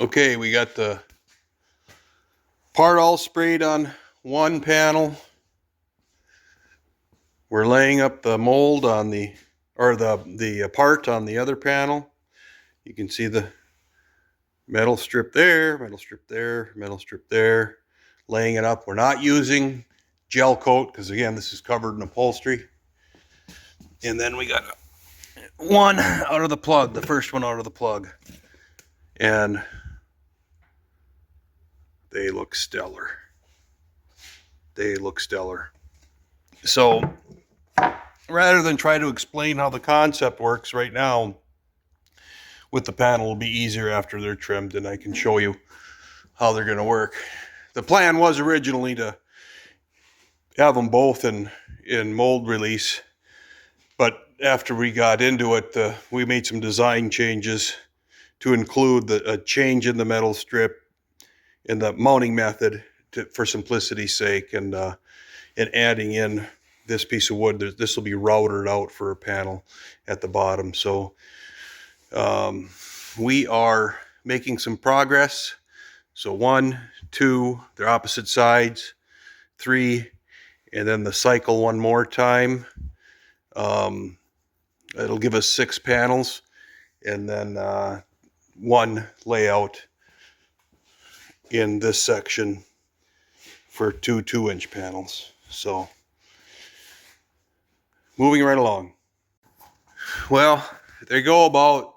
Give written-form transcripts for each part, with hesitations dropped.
Okay, we got the part all sprayed on one panel. We're laying up the mold on the part on the other panel. You can see the metal strip there, metal strip there, metal strip there. Laying it up. We're not using gel coat because again, this is covered in upholstery. And then we got one out of the plug, the first one out of the plug. And they look stellar. They look stellar. So rather than try to explain how the concept works right now with the panel, will be easier after they're trimmed and I can show you how they're going to work. The plan was originally to have them both in mold release, but after we got into it, we made some design changes to include a change in the metal strip in the mounting method for simplicity's sake, and adding in this piece of wood. This will be routed out for a panel at the bottom. So we are making some progress. So 1, 2, they're opposite sides, 3, and then the cycle one more time. It'll give us 6 panels, and then one layout in this section for 2 2-inch panels. So moving right along. Well, they go about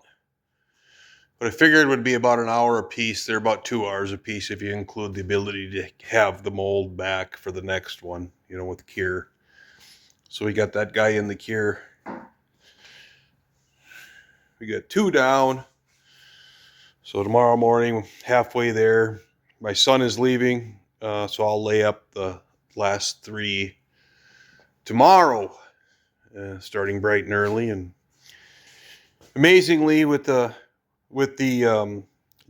what I figured would be about an hour a piece. They're about 2 hours a piece if you include the ability to have the mold back for the next one, with cure. So we got that guy in the cure. We got 2 down. So tomorrow morning, halfway there, my son is leaving, so I'll lay up the last 3 tomorrow, starting bright and early. And amazingly, with the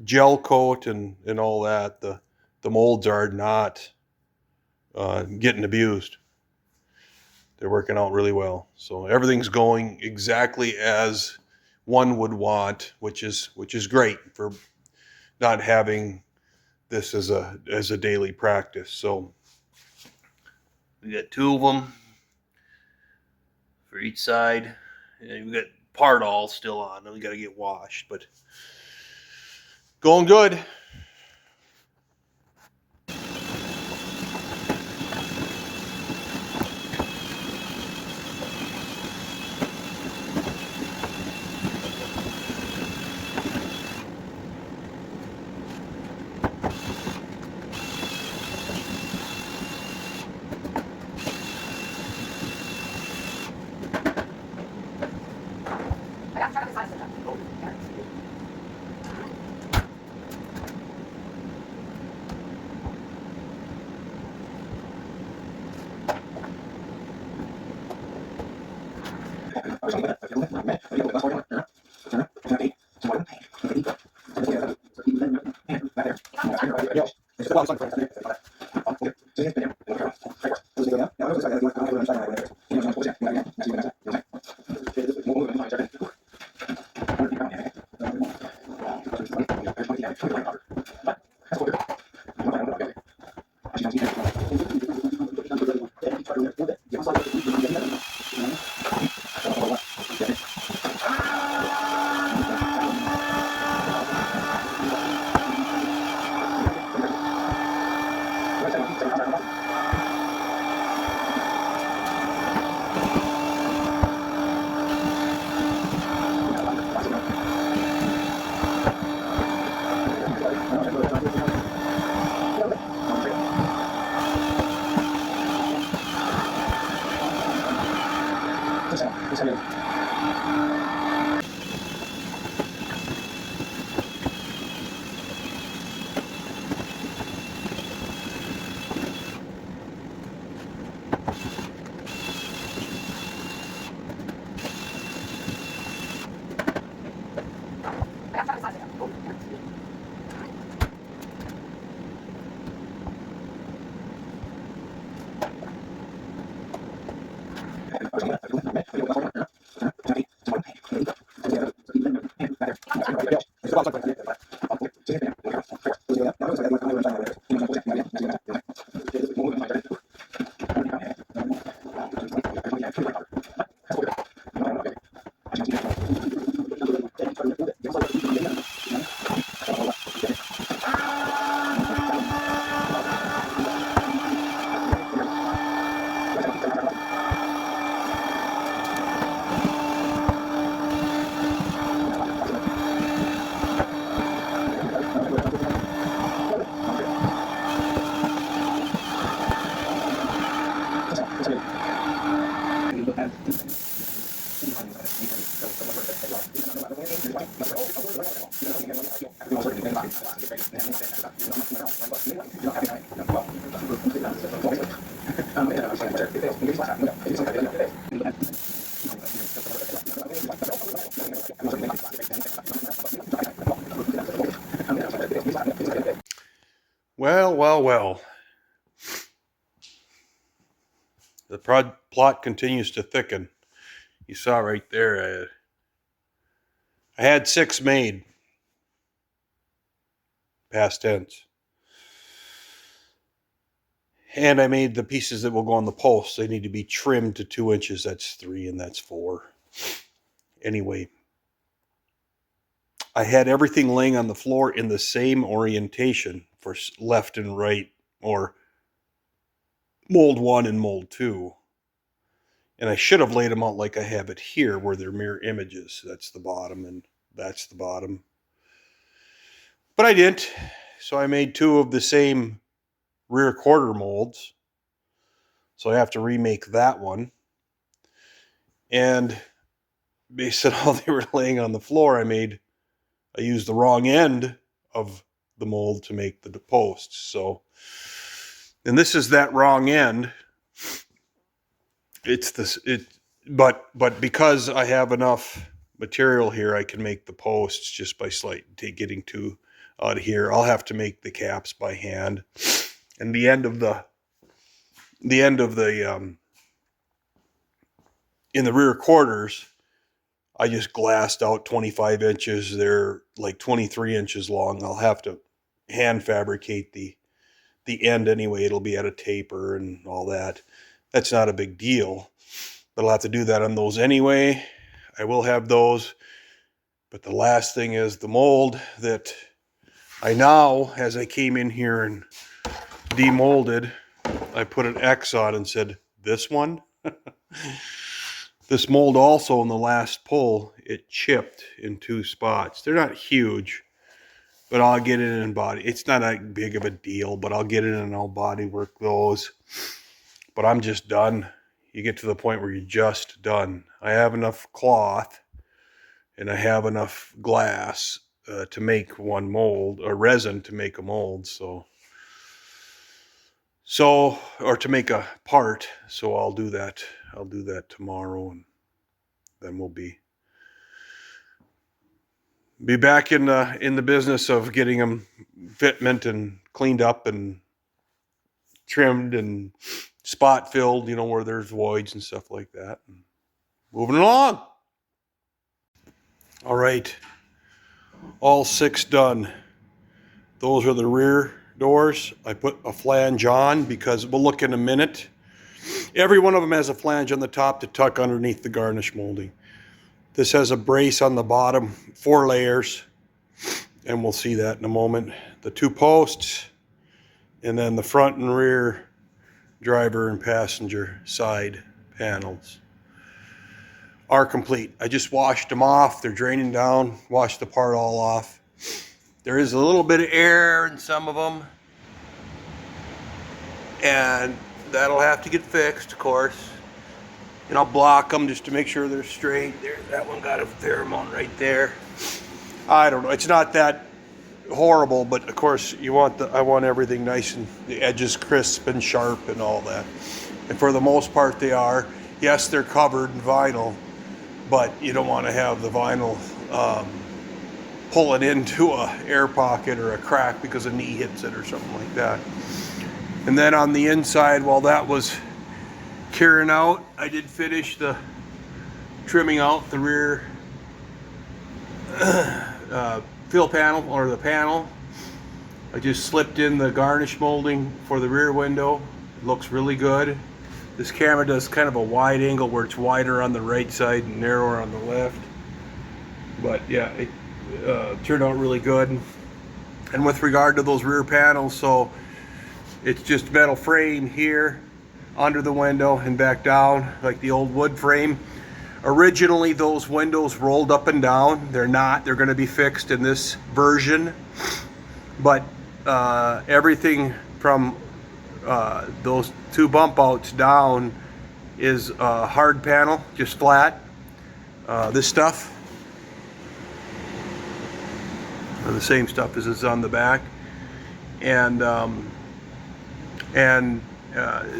gel coat and all that, the molds are not getting abused. They're working out really well. So everything's going exactly as one would want, which is great for not having this as a daily practice. So we got 2 of them for each side, and we got part all still on, and we got to get washed, but going good. Well, well, well. The plot continues to thicken. You saw right there, I had 6 made, past tense. And I made the pieces that will go on the posts. They need to be trimmed to 2 inches. That's 3 and that's 4. Anyway, I had everything laying on the floor in the same orientation for left and right, or mold 1 and mold 2. And I should have laid them out like I have it here, where they're mirror images. That's the bottom and that's the bottom. But I didn't. So I made 2 of the same rear quarter molds. So I have to remake that one. And based on how they were laying on the floor, I used the wrong end of the mold to make the posts. So, and this is that wrong end. But because I have enough material here, I can make the posts just by getting 2 out of here. I'll have to make the caps by hand. And the end of the in the rear quarters, I just glassed out 25 inches. They're like 23 inches long. I'll have to hand fabricate the end anyway. It'll be at a taper and all that. That's not a big deal, but I'll have to do that on those anyway. I will have those. But the last thing is the mold that I now, as I came in here and demolded, I put an X on and said, this one. This mold also, in the last pull, it chipped in 2 spots. They're not huge, but I'll get it in body. It's not that big of a deal, but I'll get it in and I'll body work those. But I'm just done. You get to the point where you're just done. I have enough cloth and I have enough glass to make one mold, or resin to make a mold. So, or to make a part. So I'll do that. I'll do that tomorrow, and then we'll be back in the business of getting them fitment and cleaned up and trimmed and spot filled, where there's voids and stuff like that. And moving along. All right, all 6 done. Those are the rear doors. I put a flange on because we'll look in a minute. Every one of them has a flange on the top to tuck underneath the garnish molding. This has a brace on the bottom, 4 layers, and we'll see that in a moment. The 2 posts, and then the front and rear driver and passenger side panels are complete. I just washed them off. They're draining down, washed the part all off. There is a little bit of air in some of them, and that'll have to get fixed, of course. And I'll block them just to make sure they're straight. There, that one got a fair amount right there. I don't know. It's not that horrible, but of course I want everything nice and the edges crisp and sharp and all that. And for the most part, they are. Yes, they're covered in vinyl, but you don't want to have the vinyl pulling into a air pocket or a crack because a knee hits it or something like that. And then on the inside, while that was curing out, I did finish the trimming out the rear fill panel, or the panel. I just slipped in the garnish molding for the rear window. It looks really good. This camera does kind of a wide angle where it's wider on the right side and narrower on the left. But yeah, it turned out really good. And with regard to those rear panels, so it's just metal frame here under the window and back down like the old wood frame. Originally those windows rolled up and down. They're not. They're going to be fixed in this version. But everything from those 2 bump outs down is a hard panel, just flat. This stuff. the same stuff as is on the back, and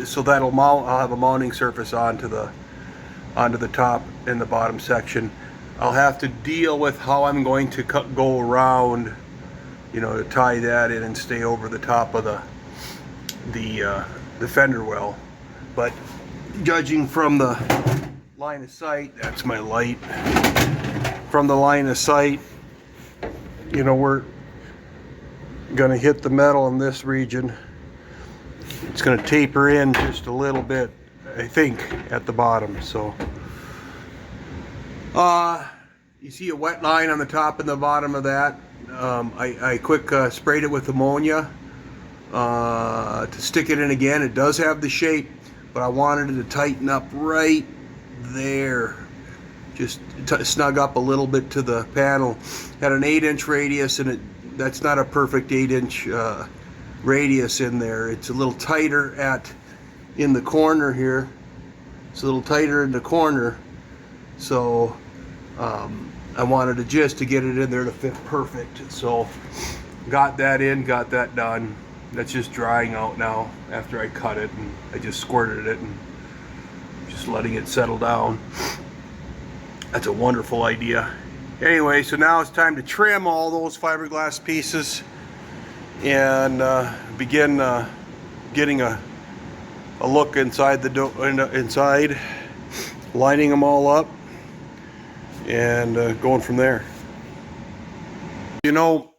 so that'll mount. I'll have a mounting surface onto the top and the bottom section. I'll have to deal with how I'm going to go around, you know, to tie that in and stay over the top of the fender well. But judging from the line of sight, that's my light. From the line of sight, you know, we're gonna hit the metal in this region. It's gonna taper in just a little bit, I think, at the bottom. So you see a wet line on the top and the bottom of that. I quick sprayed it with ammonia to stick it in again. It does have the shape, but I wanted it to tighten up right there, just snug up a little bit to the panel. Had an 8-inch radius, and that's not a perfect 8-inch radius in there. It's a little tighter in the corner here. It's a little tighter in the corner, so I wanted to just to get it in there to fit perfect. So got that in, got that done. That's just drying out now after I cut it, and I just squirted it and just letting it settle down. That's a wonderful idea. Anyway, so now it's time to trim all those fiberglass pieces and begin getting a look inside inside, lining them all up, and going from there. You know,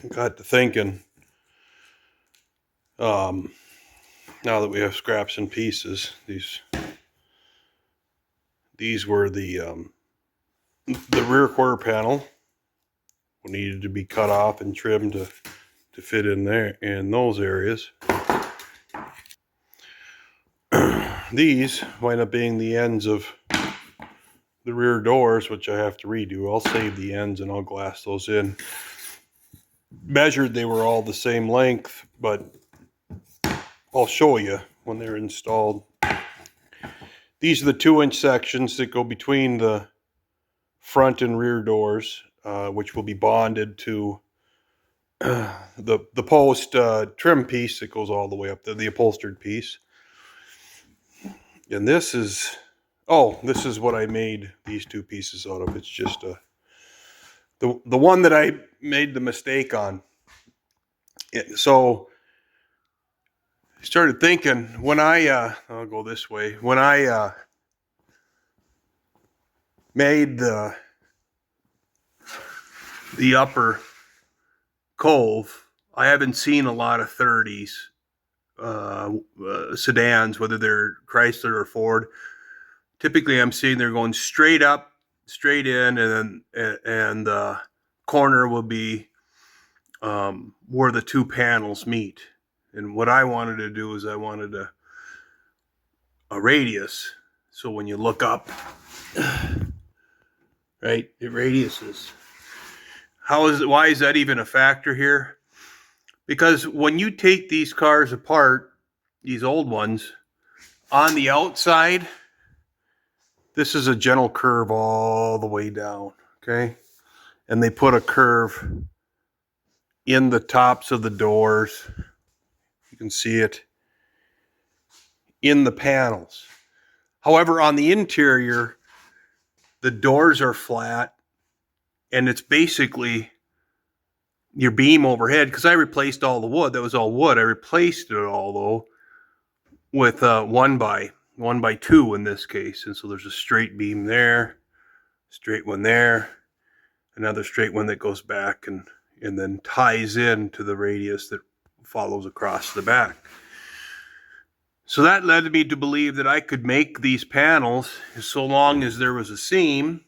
got to thinking, now that we have scraps and pieces, these were the rear quarter panel needed to be cut off and trimmed to fit in there in those areas. These wind up being the ends of the rear doors, which I have to redo. I'll save the ends and I'll glass those in. Measured, they were all the same length, but I'll show you when they're installed. These are the 2-inch sections that go between the front and rear doors, which will be bonded to the post trim piece that goes all the way up to the upholstered piece. And this is what I made these two pieces out of. It's just the one that I made the mistake on. So I started thinking, when I'll go this way, when I made the upper cove, I haven't seen a lot of 30s sedans, whether they're Chrysler or Ford. Typically I'm seeing they're going straight up, straight in, and the corner will be where the two panels meet. And what I wanted to do is I wanted a radius, so when you look up, right, it radiuses. Why is that even a factor here? Because when you take these cars apart, these old ones, on the outside, this is a gentle curve all the way down, okay? And they put a curve in the tops of the doors. You can see it in the panels. However, on the interior, the doors are flat, and it's basically your beam overhead, because I replaced all the wood. That was all wood. I replaced it all, though, with 1x2 in this case. And so there's a straight beam there, straight one there, another straight one that goes back and then ties in to the radius that follows across the back. So that led me to believe that I could make these panels so long as there was a seam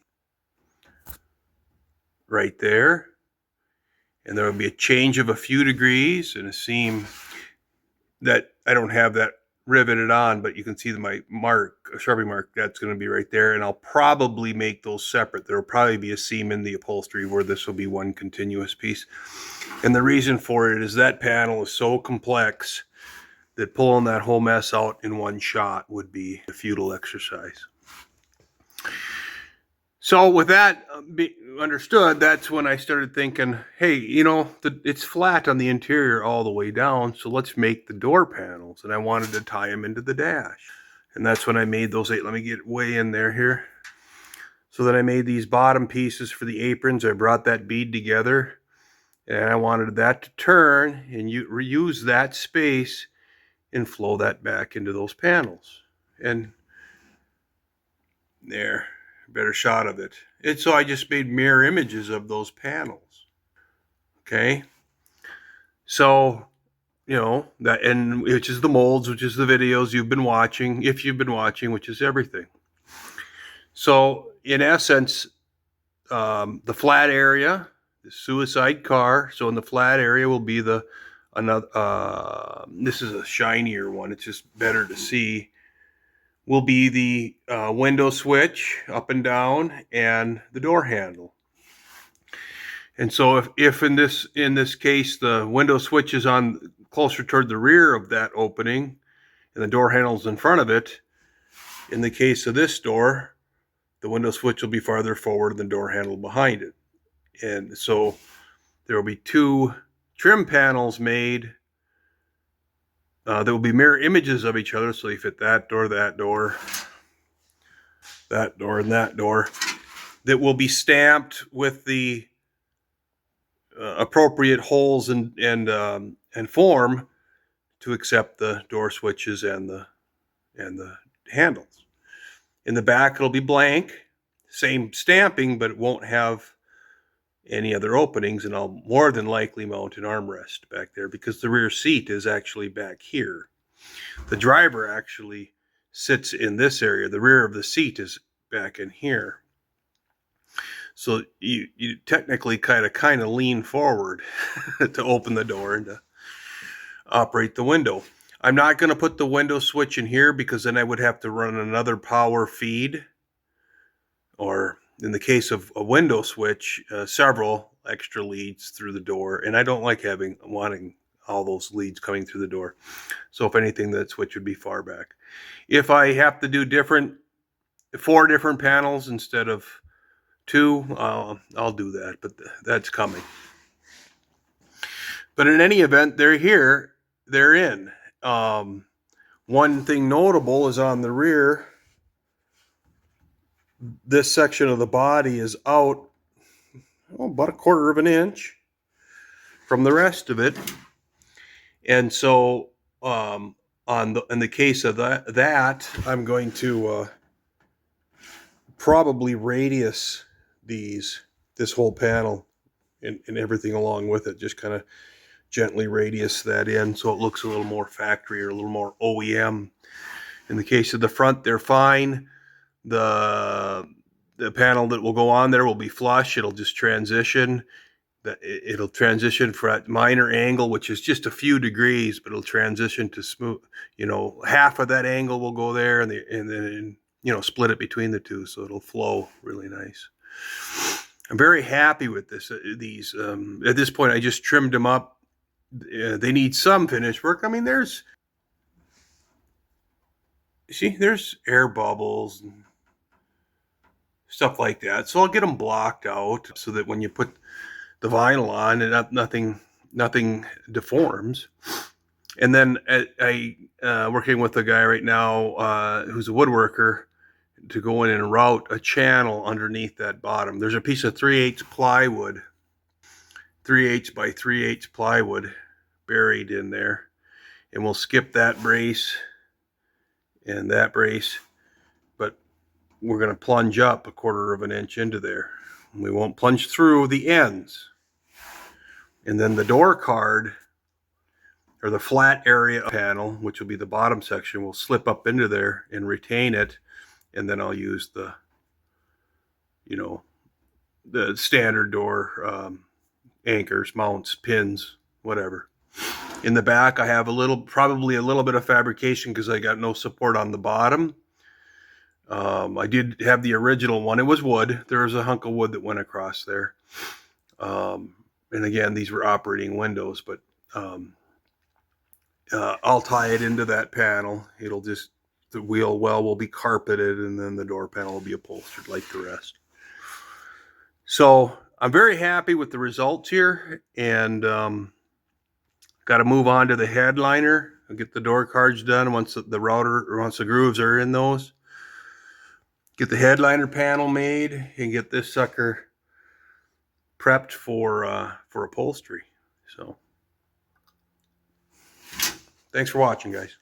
right there, and there would be a change of a few degrees and a seam that I don't have that riveted on, but you can see my mark, a Sharpie mark, that's going to be right there. And I'll probably make those separate. There will probably be a seam in the upholstery where this will be one continuous piece. And the reason for it is that panel is so complex that pulling that whole mess out in one shot would be a futile exercise. So with that understood, that's when I started thinking, hey, it's flat on the interior all the way down, so let's make the door panels. And I wanted to tie them into the dash. And that's when I made those eight. Let me get way in there here. So then I made these bottom pieces for the aprons. I brought that bead together, and I wanted that to turn and reuse that space and flow that back into those panels. And there, better shot of it. And so I just made mirror images of those panels. Okay. So, that, and which is the molds, which is the videos you've been watching, if you've been watching, which is everything. So in essence, the flat area, the suicide car. So in the flat area will be this is a shinier one. It's just better to see. Will be the window switch up and down and the door handle. And so if in this case the window switch is on closer toward the rear of that opening and the door handle's in front of it, in the case of this door, the window switch will be farther forward and the door handle behind it. And so there will be two trim panels made that will be mirror images of each other. So you fit that door, that door, that door, and that door, that will be stamped with the appropriate holes and form to accept the door switches and the handles. In the back, it'll be blank, same stamping, but it won't have any other openings, and I'll more than likely mount an armrest back there because the rear seat is actually back here. The driver actually sits in this area. The rear of the seat is back in here. So you technically kind of lean forward to open the door and to operate the window. I'm not going to put the window switch in here because then I would have to run another power feed, or in the case of a window switch, several extra leads through the door. And I don't like wanting all those leads coming through the door. So if anything, that switch would be far back. If I have to do 4 different panels instead of 2, I'll do that, but that's coming. But in any event, they're here, they're in. One thing notable is on the rear, this section of the body is out about 1/4 of an inch from the rest of it. And so in the case of that I'm going to probably radius this whole panel and everything along with it, just kind of gently radius that in so it looks a little more factory or a little more OEM. In the case of the front, they're fine. The panel that will go on there will be flush. It'll just transition. It'll transition for a minor angle, which is just a few degrees, but it'll transition to smooth. Half of that angle will go there, and then split it between the two, so it'll flow really nice. I'm very happy with these. At this point, I just trimmed them up. They need some finish work. I mean, there's air bubbles and stuff like that. So I'll get them blocked out so that when you put the vinyl on, nothing deforms. And then I working with a guy right now who's a woodworker to go in and route a channel underneath that bottom. There's a piece of 3/8 plywood, 3/8 by 3/8 plywood buried in there, and we'll skip that brace and that brace, but we're going to plunge up 1/4 of an inch into there. We won't plunge through the ends. And then the door card, or the flat area panel, which will be the bottom section, will slip up into there and retain it. And then I'll use the standard door anchors, mounts, pins, whatever. In the back, I have probably a little bit of fabrication because I got no support on the bottom. I did have the original one. It was wood. There was a hunk of wood that went across there. And again, these were operating windows, but I'll tie it into that panel. The wheel well will be carpeted, and then the door panel will be upholstered like the rest. So I'm very happy with the results here, and got to move on to the headliner. I'll get the door cards done once the grooves are in those. Get the headliner panel made and get this sucker prepped for upholstery. So thanks for watching, guys.